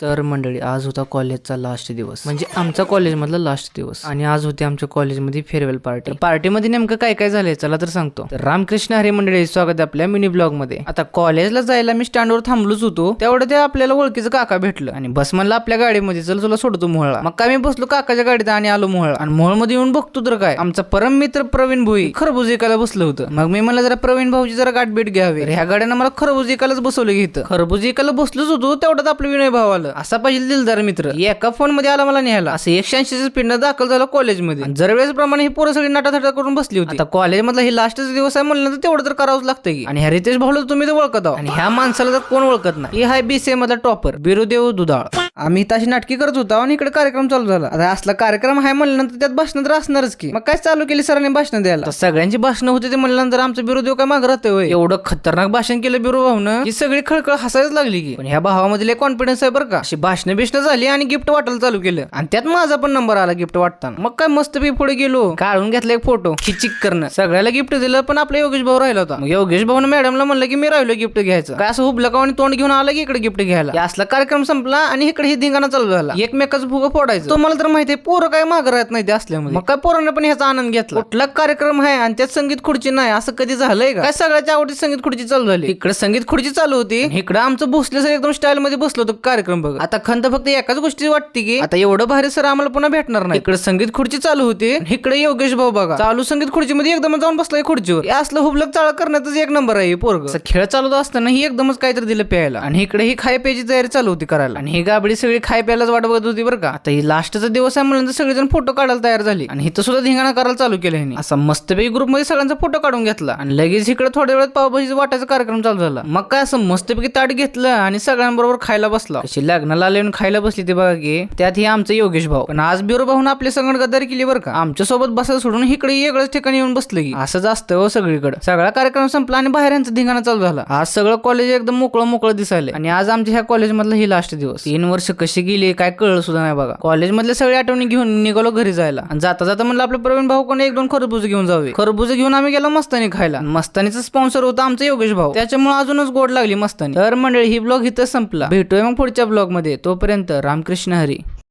तर मंडळी, आज होता कॉलेजचा लास्ट दिवस, म्हणजे आमचा कॉलेजमधला लास्ट दिवस. आणि आज होती आमच्या कॉलेजमध्ये फेअरवेल पार्टी. पार्टीमध्ये नेमकं काय काय झालंय चला तर सांगतो. तर रामकृष्ण हरी मंडळी, स्वागत आहे आपल्या मिनी ब्लॉग मध्ये. आता कॉलेजला जायला मी स्टँडवर थांबलोच होतो, तेवढं ते आपल्याला ओळखीचं काका भेटलं आणि बस म्हणलं आपल्या गाडीमध्ये, चल तुला सोडतो मोहळा. मग काय मी बसलो काकाच्या गाडीत आणि आलो मोहळा. आणि मोहळमध्ये येऊन बघतो तर काय, आमचा परम मित्र प्रवीण भोई खरबूज विकायला बसलं होतं. मग मी म्हणलं जरा प्रवीण भाऊची जरा गाठभेट घ्यावी. ह्या गाड्यानं मला खरबूज विकायलाच बसवलं घेतं. खरबूज विकायला बसलोच होतो, तेवढ्यात आपलं विनय भाऊ आलं. असा पाहिजे मित्र एका फोन मध्ये आला मला न्यायला. असं 180 स्पीड दाखल झालं कॉलेजमध्ये. दरवेळेस प्रमाणे ही पोरं सगळी नाटाथाटा करून बसली होती. आता कॉलेज मधला हे लास्टच दिवस आहे म्हणलं तर तेवढं तर करावंच लागतं की. आणि ह्या रितेश भाऊला तुम्ही तर ओळखत आहो, आणि ह्या माणसाला तर कोण ओळखत नाही. ही हाय BCA मधला टॉपर बिरुदेव दुधाळ. आम्ही तशी नाटकी करत होतो आणि इकडे कार्यक्रम चालू झाला. आता असला कार्यक्रम आहे म्हणल्यानंतर त्यात भाषण तर असणारच की. मग काय चालू केली सरांनी भाषण द्यायला. सगळ्यांची भाषण होते ते म्हणल्यानंतर आमचं बिरुदेव काय मागं राहतोय होय. एवढं खतरनाक भाषण केलं बिरू भाऊनं की सगळी खळखळ हसायच लागली की. पण ह्या भावामध्ये कॉन्फिडन्स आहे बरं का. अशी भाषण बिष्ण झाली आणि गिफ्ट वाटायला चालू केलं, आणि त्यात माझा पण नंबर आला गिफ्ट वाटताना. मग काय मस्त पुढे गेलो, काढून घेतला एक फोटो, खिचिक करणं, सगळ्याला गिफ्ट दिलं. पण आपला योगेश भाऊ राहिला होता. मग योगेश भाऊने मॅडमला म्हणलं की मी राहिलो गिफ्ट घ्यायचं. काय असं हुबला का आणि तोंड घेऊन आला की इकडे गिफ्ट घ्यायला. असला कार्यक्रम संपला आणि इकडे ही धिंगाणा चालू झाला. एकमेकाचं फुगं फोडायचं. तुम्हाला तर माहिती आहे पोरं काय मागं राहत नाही ते असल्यामुळे. मग काय पोरांना पण ह्याचा आनंद घेतला. कुठला कार्यक्रम आहे आणि त्यात संगीत खुर्ची नाही असं कधी झालंय का? काय सगळ्याच्या आवडीची संगीत खुर्ची चालू झाली. इकडे संगीत खुर्ची चालू होती, इकडे आमचं भोसले सर एकदम स्टाईल मध्ये बसलो होतो कार्यक्रम बघ. आता खंत फक्त एकाच गोष्टी वाटते की आता एवढं भारी सर आम्हाला पुन्हा भेटणार नाही. इकडे संगीत खुर्ची चालू होती, इकडे योगेश भाऊ बघा चालू संगीत खुर्चीमध्ये एकदम जाऊन बसलाय खुर्चीवर. असलं हुबलक चाळ करण्यातच एक नंबर आहे पोरग. खेळ चालू असताना ही एकदमच काहीतरी दिलं प्यायला, आणि इकडे ही खाय प्यायची तयारी चालू होती करायला. आणि ही गाबडी सगळी खाय प्यायलाच वाट बघत होती बरं का. आता ही लास्टचा दिवस आहे म्हणून सगळेजण फोटो काढायला तयार झाली, आणि इथं सुद्धा धिंगाणा करायला चालू केलं ह्यांनी. असा मस्तपैकी ग्रुप मध्ये सगळ्यांचा फोटो काढून घेतला, आणि लगेच इकडे थोड्या वेळात पावभाजीचा वाटायचा कार्यक्रम चालू झाला. मग काय असं मस्तपैकी ताट घेतलं आणि सगळ्यांबरोबर खायला बसला. कशी लग्नाला आले खायला बसली ते बघा की. त्यात ही आमचं योगेश भाऊ. पण आज बिरो भाऊन आपल्या संगत गद्दारी केली बरं का. आमच्या सोबत बसायला सोडून इकडे वेगळ्याच ठिकाणी येऊन बसलं की. असंच असतं हो सगळीकडे. सगळा कार्यक्रम संपला आणि बाहेर यांचा धिंगाणा चालू झाला. आज सगळं कॉलेज एकदम मोकळं दिसायला. आणि आज आमच्या ह्या कॉलेज मधला ही लास्ट दिवस. 3 वर्ष कशी गेली काय कळलं सुद्धा नाही बघा. कॉलेज मधल्या सगळ्या आठवणी घेऊन निघालो घरी जायला. आणि जाता जाता म्हणलं आपलं प्रवीण भाऊ कोणी 1-2 खरबूज घेऊन जावे. खरबूज घेऊन आम्ही गेलो मस्तानी खायला. मस्तानीचा स्पॉन्सर होता आमचा योगेश भाऊ, त्याच्यामुळे अजूनच गोड लागली मस्तानी. तर मंडळी ही ब्लॉग इथं संपला. भेटूया मग पुढच्या ब्लॉग मध्ये. तोपर्यंत रामकृष्ण हरी.